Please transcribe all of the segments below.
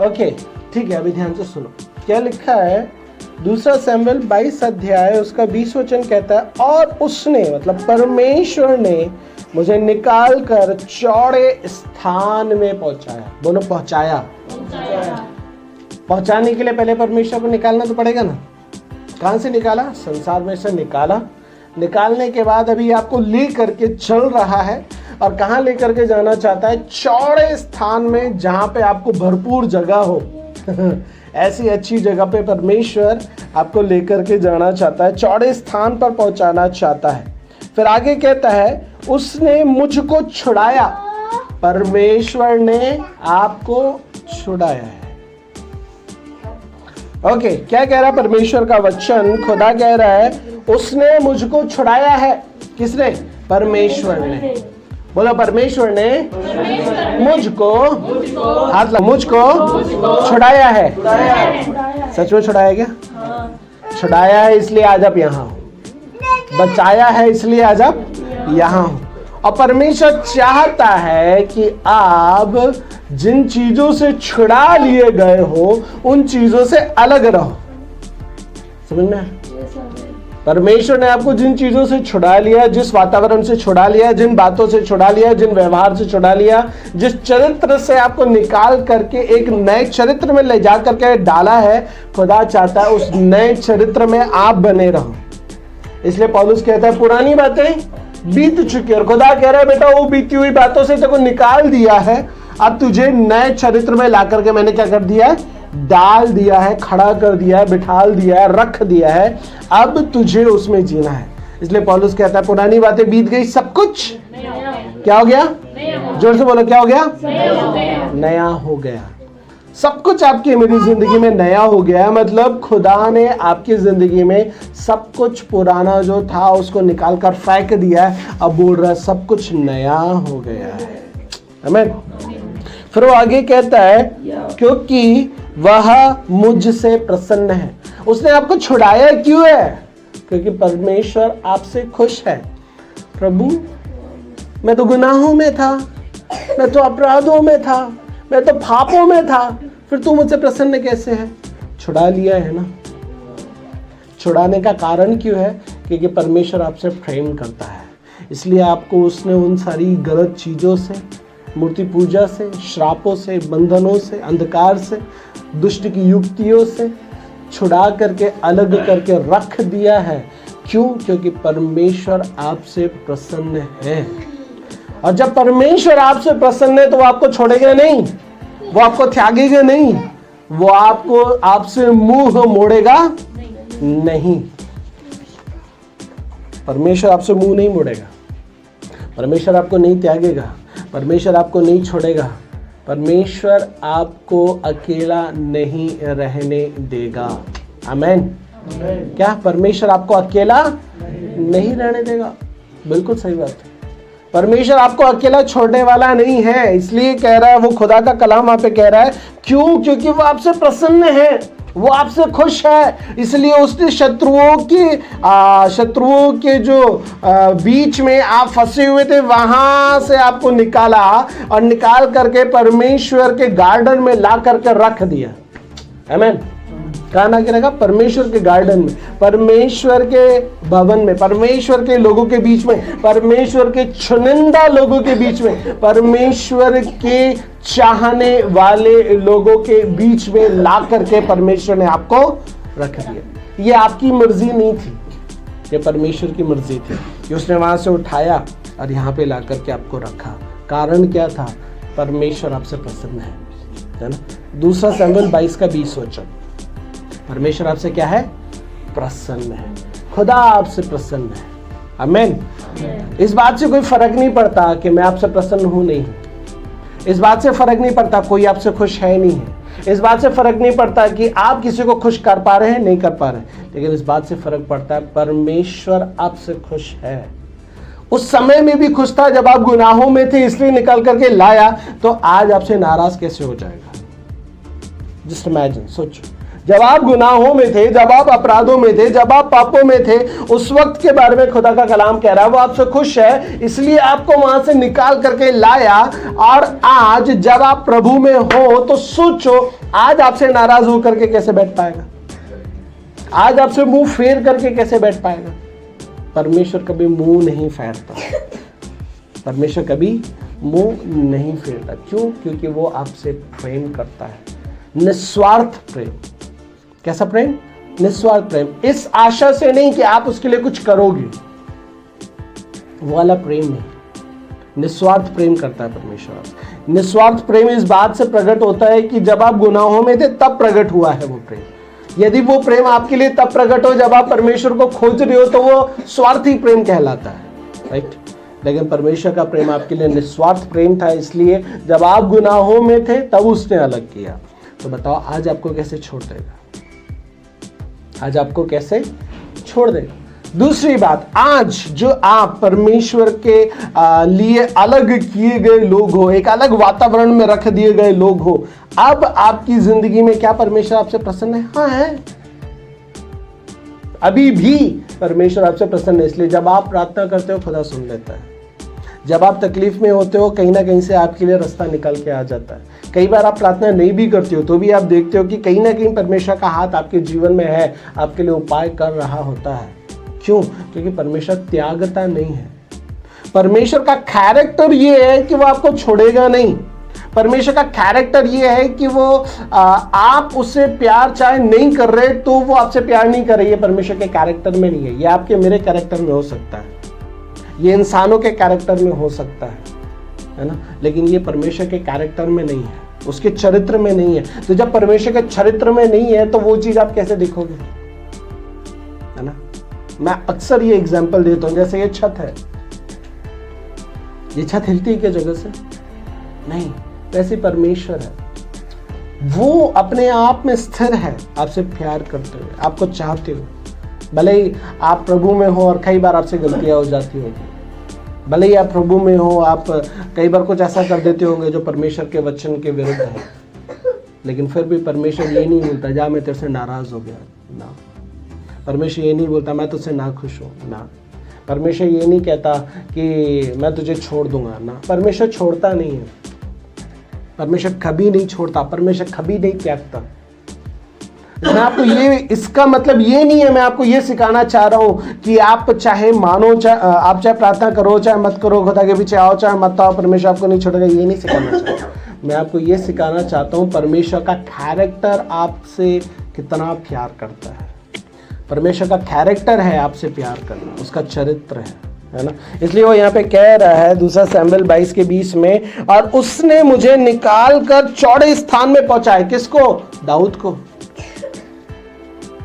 Okay ठीक है, अभी ध्यान से सुनो क्या लिखा है। दूसरा सैमुएल 22 अध्याय उसका 20 वचन कहता है, और उसने मतलब परमेश्वर ने मुझे निकाल कर चौड़े स्थान में पहुंचाया। बोलो पहुंचाया। पहुंचाने के लिए पहले परमेश्वर को निकालना तो पड़ेगा ना। कहां से निकाला? संसार में से निकाला। निकालने के बाद अभी आपको ले करके चल रहा है, और कहां लेकर के जाना चाहता है? चौड़े स्थान में, जहां पे आपको भरपूर जगह हो। ऐसी अच्छी जगह पे परमेश्वर आपको लेकर के जाना चाहता है, चौड़े स्थान पर पहुंचाना चाहता है। फिर आगे कहता है, उसने मुझको छुड़ाया। परमेश्वर ने आपको छुड़ाया है। ओके, क्या कह रहा है परमेश्वर का वचन? खुदा कह रहा है उसने मुझको छुड़ाया है। किसने? परमेश्वर ने। बोलो परमेश्वर ने मुझको, हाथ लगा, मुझको छुड़ाया है। सच में छुड़ाया क्या? छुड़ाया है इसलिए आज आप यहाँ हो, बचाया है इसलिए आज आप यहाँ हो। और परमेश्वर चाहता है कि आप जिन चीजों से छुड़ा लिए गए हो उन चीजों से अलग रहो। समझ में? परमेश्वर ने आपको जिन चीजों से छुड़ा लिया, जिस वातावरण से छुड़ा लिया, जिन बातों से छुड़ा लिया, जिन व्यवहार से छुड़ा लिया, जिस चरित्र से आपको निकाल करके एक नए चरित्र में ले जा करके डाला है, खुदा चाहता है उस नए चरित्र में आप बने रहो। इसलिए पौलुस कहता है पुरानी बातें बीत चुकी है, और खुदा कह रहा है बेटा वो बीती हुई बातों से तेको निकाल दिया है, अब तुझे नए चरित्र में ला करके मैंने क्या कर दिया है? डाल दिया है, खड़ा कर दिया है, बिठाल दिया है, रख दिया है। अब तुझे उसमें जीना है। इसलिए पौलुस कहता है पुरानी बातें बीत गई, सब कुछ क्या हो गया? जोर से बोलो, क्या हो गया? नया हो गया। सब कुछ आपकी मेरी जिंदगी में नया हो गया है। मतलब खुदा ने आपकी जिंदगी में सब कुछ पुराना जो था उसको निकाल कर फेंक दिया है। अब बोल रहा है सब कुछ नया हो गया है। आमीन। फिर वो आगे कहता है क्योंकि वह मुझसे प्रसन्न है। उसने आपको छुड़ाया क्यों है? क्योंकि परमेश्वर आपसे खुश है। प्रभु मैं तो गुनाहों में था, मैं तो अपराधों में था, मैं तो पापों में था, फिर तू मुझसे प्रसन्न कैसे है? छुड़ा लिया है ना। छुड़ाने का कारण क्यों है? क्योंकि परमेश्वर आपसे प्रेम करता है। इसलिए आपको उसने उन सारी गलत चीज़ों से, मूर्ति पूजा से, श्रापों से, बंधनों से, अंधकार से, दुष्ट की युक्तियों से छुड़ा करके अलग करके रख दिया है। क्यों? क्योंकि परमेश्वर आपसे प्रसन्न है। और जब परमेश्वर आपसे प्रसन्न है तो वो आपको छोड़ेगा नहीं, वो आपको त्यागेगा नहीं, वो आपको आपसे मुंह मोड़ेगा नहीं। परमेश्वर आपसे मुंह नहीं मोड़ेगा, परमेश्वर आपको नहीं त्यागेगा, परमेश्वर आपको नहीं छोड़ेगा, परमेश्वर आपको अकेला नहीं रहने देगा। आमीन। क्या परमेश्वर आपको अकेला नहीं रहने देगा? बिल्कुल सही बात है। परमेश्वर आपको अकेला छोड़ने वाला नहीं है। इसलिए कह रहा है, वो खुदा का कलाम वहां पे कह रहा है क्यों? क्योंकि वो आपसे प्रसन्न है, वो आपसे खुश है। इसलिए उसने शत्रुओं के जो बीच में आप फंसे हुए थे वहां से आपको निकाला, और निकाल करके परमेश्वर के गार्डन में ला करके रख दिया। आमीन। कहाँ ना रखा? परमेश्वर के गार्डन में, परमेश्वर के भवन में, परमेश्वर के लोगों के बीच में, परमेश्वर के चुनिंदा लोगों के बीच में, परमेश्वर के चाहने वाले लोगों के बीच में ला करके परमेश्वर ने आपको रख दिया। ये आपकी मर्जी नहीं थी, ये परमेश्वर की मर्जी थी कि उसने वहां से उठाया और यहाँ पे ला करके आपको रखा। कारण क्या था? परमेश्वर आपसे प्रसन्न है ना। दूसरा सैमुएल 22 का 20 वचन, परमेश्वर आपसे क्या है? प्रसन्न है। खुदा आपसे प्रसन्न है। आमीन। इस बात से कोई फर्क नहीं पड़ता कि मैं आपसे प्रसन्न हूं नहीं हूं। इस बात से फर्क नहीं पड़ता कोई आपसे खुश है नहीं है। इस बात से फर्क नहीं पड़ता कि आप किसी को खुश कर पा रहे हैं नहीं कर पा रहे हैं। लेकिन इस बात से फर्क पड़ता है परमेश्वर आपसे खुश है। उस समय में भी खुश था जब आप गुनाहों में थे, इसलिए निकल करके लाया, तो आज आपसे नाराज कैसे हो जाएगा? जस्ट इमेजिन, सोचो। जब आप गुनाहों में थे, जब आप अपराधों में थे, जब आप पापों में थे, उस वक्त के बारे में खुदा का कलाम कह रहा है वो आपसे खुश है, इसलिए आपको वहां से निकाल करके लाया। और आज जब आप प्रभु में हो तो सोचो, आज आपसे नाराज होकर के कैसे बैठ पाएगा? आज आपसे मुंह फेर करके कैसे बैठ पाएगा? परमेश्वर कभी मुंह नहीं फेरता। परमेश्वर कभी मुंह नहीं फेरता। क्यों? क्योंकि वो आपसे प्रेम करता है, निस्वार्थ प्रेम। कैसा प्रेम? निस्वार्थ प्रेम। इस आशा से नहीं कि आप उसके लिए कुछ करोगे, वो वाला प्रेम नहीं। निस्वार्थ प्रेम करता है परमेश्वर। निस्वार्थ प्रेम इस बात से प्रकट होता है कि जब आप गुनाहों में थे तब प्रकट हुआ है वो प्रेम। यदि वो प्रेम आपके लिए तब प्रकट हो जब आप परमेश्वर को खोज रहे हो तो वो स्वार्थी प्रेम कहलाता है, राइट। लेकिन परमेश्वर का प्रेम आपके लिए निस्वार्थ प्रेम था, इसलिए जब आप गुनाहों में थे तब उसने अलग किया। तो बताओ आज आपको कैसे छोड़ देगा? आज आपको कैसे छोड़ देगा? दूसरी बात, आज जो आप परमेश्वर के लिए अलग किए गए लोग हो, एक अलग वातावरण में रख दिए गए लोग हो, अब आपकी जिंदगी में क्या परमेश्वर आपसे प्रसन्न है? हाँ है, अभी भी परमेश्वर आपसे प्रसन्न है। इसलिए जब आप प्रार्थना करते हो खुदा सुन लेता है। जब आप तकलीफ में होते हो कहीं ना कहीं से आपके लिए रास्ता निकल के आ जाता है। कई बार आप प्रार्थना नहीं भी करते हो तो भी आप देखते हो कि कहीं ना कहीं परमेश्वर का हाथ आपके जीवन में है, आपके लिए उपाय कर रहा होता है। क्यों? क्योंकि परमेश्वर त्यागता नहीं है। परमेश्वर का कैरेक्टर ये है कि वो आपको छोड़ेगा नहीं। परमेश्वर का कैरेक्टर ये है कि वो आप उससे प्यार चाहे नहीं कर रहे तो वो आपसे प्यार नहीं कर रही है। परमेश्वर के कैरेक्टर में नहीं है। ये आपके मेरे कैरेक्टर में हो सकता है, ये इंसानों के कैरेक्टर में हो सकता है ना, लेकिन ये परमेश्वर के कैरेक्टर में नहीं है, उसके चरित्र में नहीं है। तो जब परमेश्वर के चरित्र में नहीं है तो वो चीज आप कैसे देखोगे, है ना। मैं अक्सर ये एग्जांपल देता हूं, जैसे ये छत है, ये छत हिलती है क्या जगह से? नहीं। वैसे परमेश्वर है, वो अपने आप में स्थिर है, आपसे प्यार करते हुए, आपको चाहते हुए। भले ही आप प्रभु में हो और कई बार आपसे गलतियां हो जाती होगी, भले ही आप प्रभु में हो, आप कई बार कुछ ऐसा कर देते होंगे जो परमेश्वर के वचन के विरुद्ध है, लेकिन फिर भी परमेश्वर ये नहीं बोलता जा मैं तेरे से नाराज हो गया ना। परमेश्वर ये नहीं बोलता मैं तुझसे ना खुश हूँ ना। परमेश्वर ये नहीं कहता कि मैं तुझे छोड़ दूंगा ना। परमेश्वर छोड़ता नहीं है, परमेश्वर कभी नहीं छोड़ता, परमेश्वर कभी नहीं त्यागता। मैं आपको ये, इसका मतलब ये नहीं है, मैं आपको ये सिखाना चाह रहा हूं कि आप चाहे मानो, आप चाहे प्रार्थना करो चाहे मत करो, खुदा के पीछे आओ चाहे मत आओ, परमेश्वर आपको नहीं छोड़ेगा, ये नहीं सिखाना चाहता। मैं आपको ये सिखाना चाहता हूं परमेश्वर का कैरेक्टर आपसे कितना प्यार करता है। परमेश्वर का कैरेक्टर है आपसे प्यार करना, उसका चरित्र है ना। इसलिए वो यहाँ पे कह रहा है 2 शमूएल 22:20 में, और उसने मुझे निकाल कर चौड़े स्थान में पहुंचाया। किसको? दाऊद को।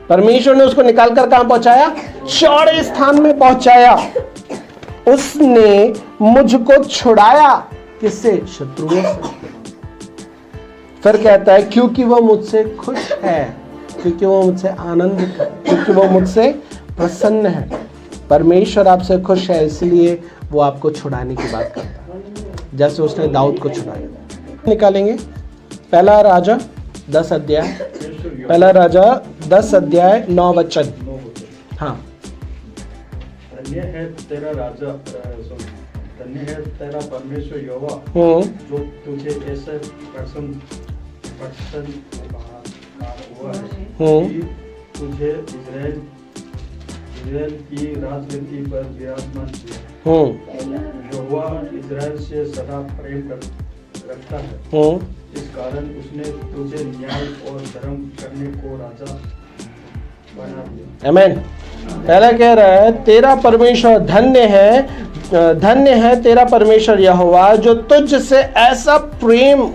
परमेश्वर ने उसको निकाल कर कहां पहुंचाया? चौड़े स्थान में पहुंचाया। उसने मुझको छुड़ाया। किससे? शत्रुओं से। फिर कहता है क्योंकि वो मुझसे खुश है, क्योंकि वो मुझसे आनंदित है, क्योंकि वो मुझसे प्रसन्न है। परमेश्वर आपसे खुश है, इसलिए वो आपको छुड़ाने की बात करता है, जैसे उसने दाऊद को छुड़ाया। निकालेंगे पहला राजा 10 अध्याय, पहला राजा 10 अध्याय 9 वचन। हाँ, धन्य है तेरा राजा, धन्य है तेरा परमेश्वर यहोवा, जो तुझे ऐसे प्रसन्न हुआ है कि तुझे इस्राएल की राजगद्दी पर विराजमान किया। यहोवा इस्राएल से सदा प्रेम रखता है, इस कारण उसने तुझे न्याय और धर्म करने को राजा बना दिया। आमीन। पहला कह रहा है तेरा परमेश्वर धन्य है तेरा परमेश्वर यहोवा, जो तुझसे ऐसा प्रेम,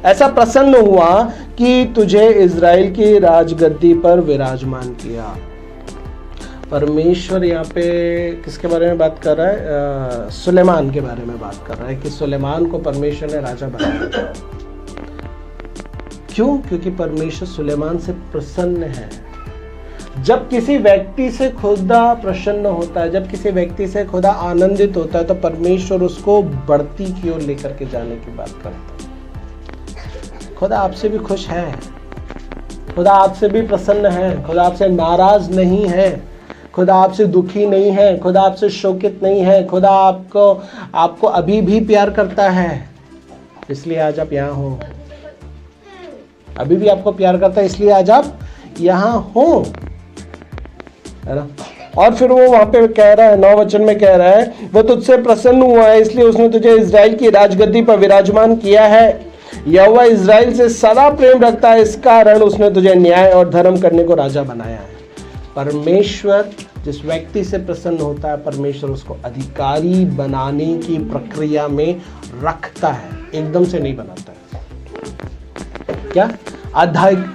ऐसा प्रसन्न हुआ कि तुझे इज़राइल की राजगद्दी पर विराजमान किया। परमेश्वर यहाँ पे किसके बारे में बात कर रहा है? सुलेमान के बारे में बात कर रहा है कि सुलेमान को परमेश्वर ने राजा बनाया। क्यों? क्योंकि परमेश्वर सुलेमान से प्रसन्न है। जब किसी व्यक्ति से खुदा प्रसन्न होता है, जब किसी व्यक्ति से खुदा आनंदित होता है, तो परमेश्वर उसको बढ़ती की ओर लेकर के जाने की बात करता है। खुदा आपसे भी खुश है, खुदा आपसे भी प्रसन्न है, खुदा आपसे नाराज नहीं है, खुदा आपसे दुखी नहीं है, खुदा आपसे शोकित नहीं है, खुदा आपको अभी भी प्यार करता है, इसलिए आज आप यहाँ हो। अभी भी आपको प्यार करता है, इसलिए आज आप यहाँ हो, है ना। और फिर वो वहां पे कह रहा है, 9 वचन में कह रहा है, वो तुझसे प्रसन्न हुआ है, इसलिए उसने तुझे इजराइल की राजगद्दी पर विराजमान किया है। यहोवा इजराइल से सदा प्रेम रखता है, इस कारण उसने तुझे न्याय और धर्म करने को राजा बनाया है। परमेश्वर जिस व्यक्ति से प्रसन्न होता है, परमेश्वर उसको अधिकारी बनाने की प्रक्रिया में रखता है, एकदम से नहीं बनाता है। क्या?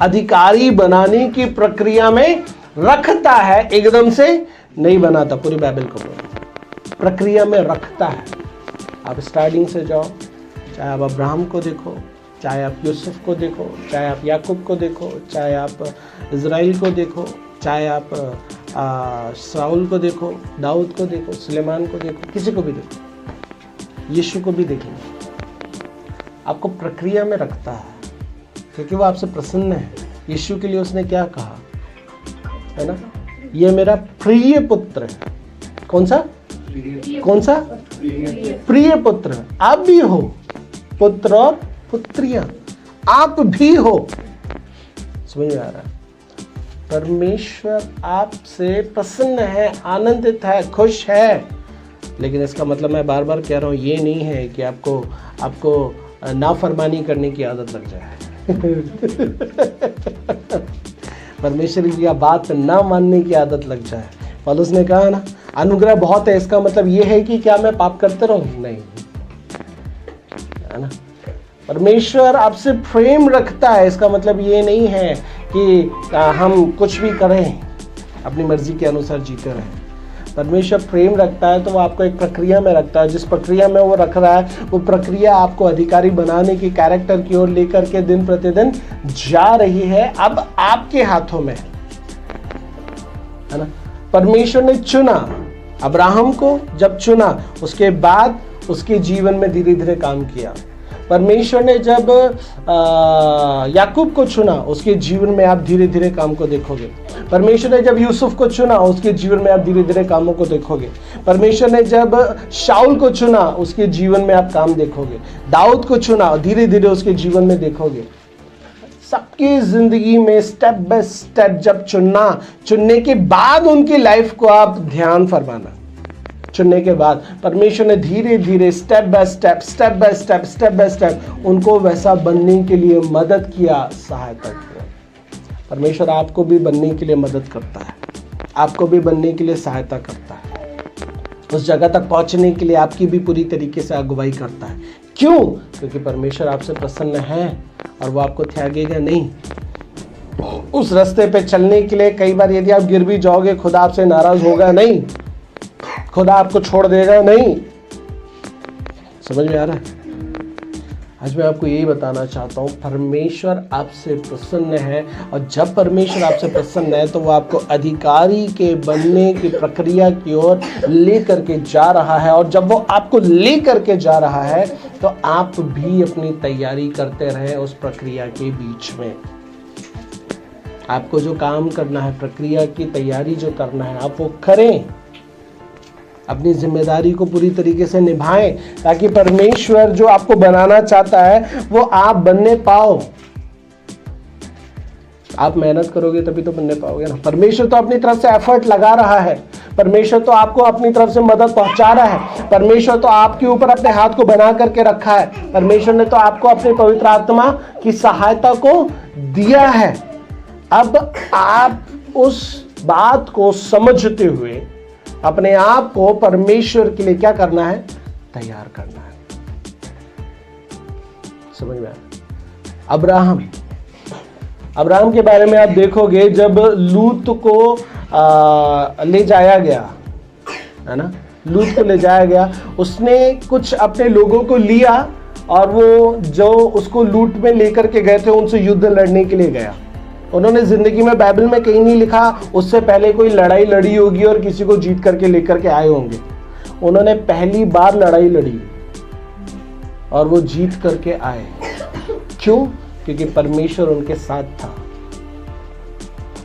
अधिकारी बनाने की प्रक्रिया में रखता है, एकदम से नहीं बनाता। पूरी बाइबल को प्रक्रिया में रखता है। आप स्टार्टिंग से जाओ, चाहे आप अब्राहम को देखो, चाहे आप यूसुफ को देखो, चाहे आप याकूब को देखो, चाहे आप इजराइल को देखो, चाहे आप साउल को देखो, दाऊद को देखो, सुलेमान को देखो, किसी को भी देखो, यीशु को भी देखेंगे, आपको प्रक्रिया में रखता है, क्योंकि वो आपसे प्रसन्न है। यीशु के लिए उसने क्या कहा, है ना, ये मेरा प्रिय पुत्र है। कौन सा? प्रिय पुत्र। आप भी हो पुत्र और पुत्रियां, आप भी हो। समझ में आ रहा है? परमेश्वर आपसे प्रसन्न है, आनंदित है, खुश है। लेकिन इसका मतलब मैं बार बार कह रहा हूं, ये नहीं है कि आपको नाफरमानी करने की आदत लग जाए। परमेश्वर की बात ना मानने की आदत लग जाए। पौलुस ने कहा ना, अनुग्रह बहुत है, इसका मतलब ये है कि क्या मैं पाप करते रहूं? नहीं, है ना। परमेश्वर आपसे प्रेम रखता है, इसका मतलब ये नहीं है कि हम कुछ भी करें, अपनी मर्जी के अनुसार जीते रहें। परमेश्वर प्रेम रखता है तो वो आपको एक प्रक्रिया में रखता है। जिस प्रक्रिया में वो रख रहा है, वो प्रक्रिया आपको अधिकारी बनाने की, कैरेक्टर की ओर लेकर के दिन प्रतिदिन जा रही है। अब आपके हाथों में है ना। परमेश्वर ने चुना अब्राहम को, जब चुना उसके बाद उसके जीवन में धीरे धीरे काम किया। परमेश्वर ने जब याकूब को चुना, उसके जीवन में आप धीरे धीरे काम को देखोगे। परमेश्वर ने जब यूसुफ को चुना, उसके जीवन में आप धीरे धीरे कामों को देखोगे। परमेश्वर ने जब शाऊल को चुना, उसके जीवन में आप काम देखोगे। दाऊद को चुना, धीरे धीरे उसके जीवन में देखोगे। सबकी जिंदगी में स्टेप बाय स्टेप जब चुनने के बाद उनकी लाइफ को आप ध्यान फरमाना। चुनने के बाद परमेश्वर ने धीरे धीरे स्टेप बाय स्टेप उनको वैसा बनने के लिए मदद किया, सहायता किया। परमेश्वर आपको भी बनने के लिए मदद करता है, आपको भी बनने के लिए सहायता करता है, उस जगह तक पहुंचने के लिए आपकी भी पूरी तरीके से अगुवाई करता है। क्यों? क्योंकि परमेश्वर आपसे प्रसन्न है और वो आपको त्यागेगा नहीं। उस रास्ते पे चलने के लिए कई बार यदि आप गिर भी जाओगे, खुदा आपसे नाराज होगा नहीं, खुदा आपको छोड़ देगा नहीं। समझ में आ रहा है? आज मैं आपको यही बताना चाहता हूँ, परमेश्वर आपसे प्रसन्न है, और जब परमेश्वर आपसे प्रसन्न है तो वो आपको अधिकारी के बनने की प्रक्रिया की ओर लेकर के जा रहा है। और जब वो आपको लेकर के जा रहा है तो आप भी अपनी तैयारी करते रहें उस प्रक्रिया के बीच में। आपको जो काम करना है, प्रक्रिया की तैयारी जो करना है, आप वो करें, अपनी जिम्मेदारी को पूरी तरीके से निभाएं, ताकि परमेश्वर जो आपको बनाना चाहता है वो आप बनने पाओ। आप मेहनत करोगे तभी तो बनने पाओगे ना। परमेश्वर तो अपनी तरफ से एफर्ट लगा रहा है, परमेश्वर तो आपको अपनी तरफ से मदद पहुंचा रहा है, परमेश्वर तो आपके ऊपर अपने हाथ को बना करके रखा है, परमेश्वर ने तो आपको अपने पवित्र आत्मा की सहायता को दिया है। अब आप उस बात को समझते हुए अपने आप को परमेश्वर के लिए क्या करना है? तैयार करना है। समझ में आया? अब्राहम के बारे में आप देखोगे, जब लूत को ले जाया गया, है ना, लूत को ले जाया गया, उसने कुछ अपने लोगों को लिया और वो जो उसको लूत में लेकर के गए थे उनसे युद्ध लड़ने के लिए गया। उन्होंने जिंदगी में बाइबल में कहीं नहीं लिखा उससे पहले कोई लड़ाई लड़ी होगी और किसी को जीत करके लेकर के आए होंगे। उन्होंने पहली बार लड़ाई लड़ी और वो जीत करके आए। क्यों? क्योंकि परमेश्वर उनके साथ था।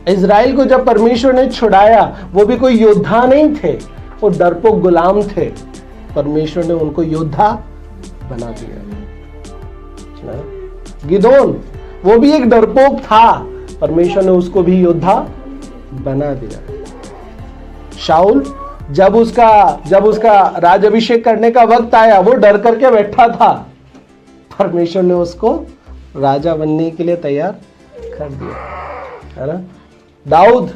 इजराइल को जब परमेश्वर ने छुड़ाया, वो भी कोई योद्धा नहीं थे, वो डरपोक गुलाम थे। परमेश्वर ने उनको योद्धा बना दिया। गिदोन, वो भी एक डरपोक था, परमेश्वर ने उसको भी योद्धा बना दिया। शाऊल, जब उसका राजाभिषेक करने का वक्त आया, वो डर करके बैठा था, परमेश्वर ने उसको राजा बनने के लिए तैयार कर दिया, है ना। दाऊद,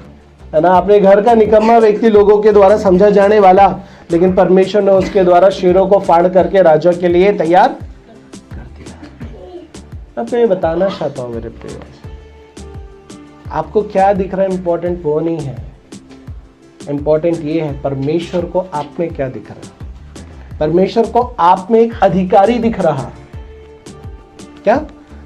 है ना, अपने घर का निकम्मा व्यक्ति, लोगों के द्वारा समझा जाने वाला, लेकिन परमेश्वर ने उसके द्वारा शेरों को फाड़ करके राजा के लिए तैयार कर दिया। अब मैं बताना चाहता हूं मेरे प्रिय, आपको क्या दिख रहा है इंपॉर्टेंट वो नहीं है, इंपॉर्टेंट ये है परमेश्वर को आप में क्या दिख रहा है। परमेश्वर को आप में एक अधिकारी दिख रहा, क्या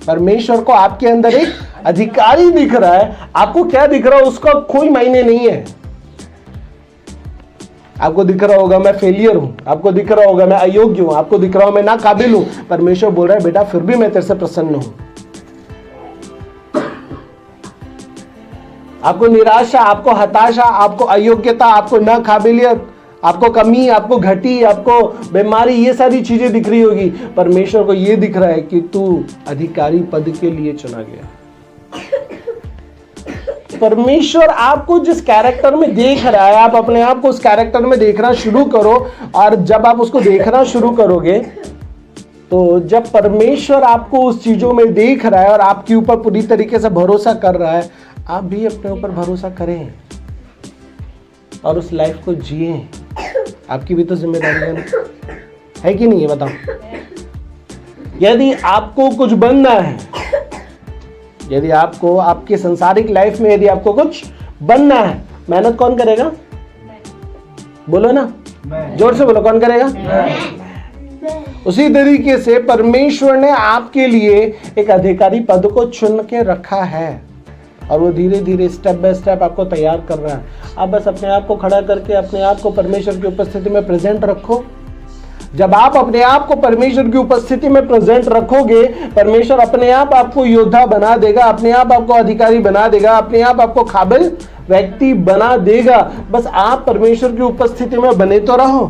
परमेश्वर को आपके अंदर एक अधिकारी दिख रहा है। आपको क्या दिख रहा है उसका कोई मायने नहीं है। आपको दिख रहा होगा मैं फेलियर हूं, आपको दिख रहा होगा मैं अयोग्य हूं, आपको दिख रहा हो मैं नाकाबिल हूं। परमेश्वर बोल रहा है बेटा फिर भी मैं तेरे से प्रसन्न हूं। आपको निराशा, आपको हताशा, आपको अयोग्यता, आपको नाकाबिलियत, आपको कमी, आपको घटी, आपको बीमारी, ये सारी चीजें दिख रही होगी। परमेश्वर को ये दिख रहा है कि तू अधिकारी पद के लिए चुना गया। परमेश्वर आपको जिस कैरेक्टर में देख रहा है, आप अपने आप को उस कैरेक्टर में देखना शुरू करो। और जब आप उसको देखना शुरू करोगे, तो जब परमेश्वर आपको उस चीजों में देख रहा है और आपके ऊपर पूरी तरीके से भरोसा कर रहा है, आप भी अपने ऊपर भरोसा करें और उस लाइफ को जिए। आपकी भी तो जिम्मेदारी है कि नहीं है, बताओ। यदि आपको कुछ बनना है, यदि आपको आपके संसारिक लाइफ में यदि आपको कुछ बनना है, मेहनत कौन करेगा? बोलो ना, जोर से बोलो, कौन करेगा? उसी तरीके से परमेश्वर ने आपके लिए एक अधिकारी पद को चुन के रखा है और वो धीरे धीरे स्टेप बाय स्टेप आपको तैयार कर रहा है। आप बस अपने आप को खड़ा करके अपने आप को परमेश्वर की उपस्थिति में प्रेजेंट रखो। जब आप अपने आप को परमेश्वर की उपस्थिति में प्रेजेंट रखोगे, परमेश्वर अपने आप आपको योद्धा बना देगा, अपने आप आपको अधिकारी बना देगा, अपने आप आपको काबिल व्यक्ति बना देगा। बस आप परमेश्वर की उपस्थिति में बने तो रहो,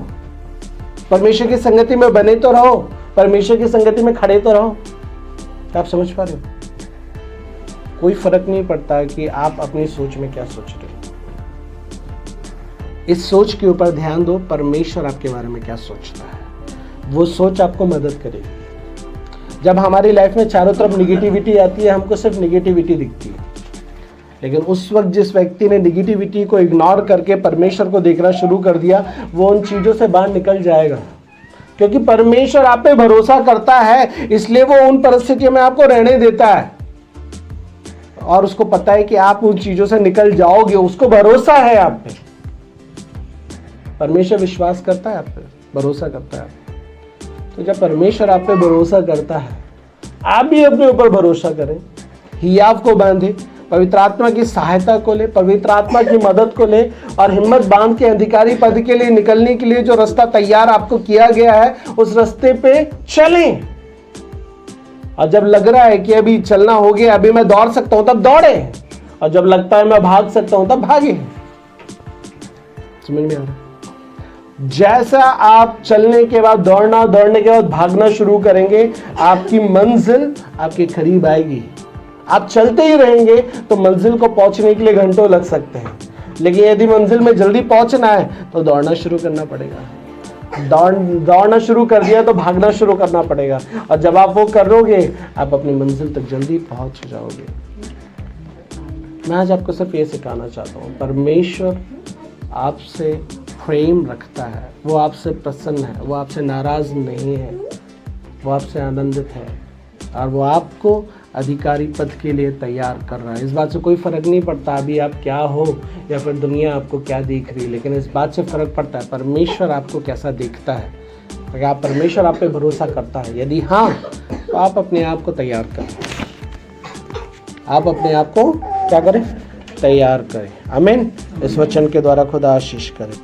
परमेश्वर की संगति में बने तो रहो, परमेश्वर की संगति में खड़े तो रहो। आप समझ पा रहे हो? कोई फर्क नहीं पड़ता कि आप अपनी सोच में क्या सोच रहे हो। इस सोच के ऊपर ध्यान दो, परमेश्वर आपके बारे में क्या सोचता है, वो सोच आपको मदद करेगी। जब हमारी लाइफ में चारों तरफ निगेटिविटी आती है, हमको सिर्फ निगेटिविटी दिखती है, लेकिन उस वक्त जिस व्यक्ति ने निगेटिविटी को इग्नोर करके परमेश्वर को देखना शुरू कर दिया, वो उन चीजों से बाहर निकल जाएगा। क्योंकि परमेश्वर आप पे भरोसा करता है, इसलिए वो उन परिस्थितियों में आपको रहने देता है और उसको पता है कि आप उन चीजों से निकल जाओगे। उसको भरोसा है आप पे। परमेश्वर विश्वास करता है आप पे, भरोसा करता है। तो जब परमेश्वर आप पे भरोसा करता है, आप भी अपने ऊपर भरोसा करें, हियाव को बांधे, पवित्र आत्मा की सहायता को ले, पवित्र आत्मा की मदद को ले और हिम्मत बांध के अधिकारी पद के लिए निकलने के लिए जो रास्ता तैयार आपको किया गया है, उस रास्ते पे चलें। और जब लग रहा है कि अभी चलना हो गया, अभी मैं दौड़ सकता हूं, तब दौड़े। और जब लगता है मैं भाग सकता हूं, तब भागे। समझ में आ रहा है? जैसा आप चलने के बाद दौड़ना, दौड़ने के बाद भागना शुरू करेंगे, आपकी मंजिल आपके करीब आएगी। आप चलते ही रहेंगे तो मंजिल को पहुंचने के लिए घंटों लग सकते हैं, लेकिन यदि मंजिल में जल्दी पहुंचना है तो दौड़ना शुरू करना पड़ेगा। दौड़ना शुरू कर दिया तो भागना शुरू करना पड़ेगा, और जब आप वो करोगे, आप अपनी मंजिल तक जल्दी पहुंच जाओगे। मैं आज आपको सिर्फ ये सिखाना चाहता हूँ, परमेश्वर आपसे प्रेम रखता है, वो आपसे प्रसन्न है, वो आपसे नाराज नहीं है, वो आपसे आनंदित है और वो आपको अधिकारी पद के लिए तैयार कर रहा है। इस बात से कोई फर्क नहीं पड़ता अभी आप क्या हो या फिर दुनिया आपको क्या देख रही है, लेकिन इस बात से फर्क पड़ता है परमेश्वर आपको कैसा देखता है। अगर आप परमेश्वर आप पे भरोसा करता है, यदि हाँ, तो आप अपने आप को तैयार करें, आप अपने आप को क्या करें? तैयार करें। आमीन। इस वचन के द्वारा खुदा आशीष करें।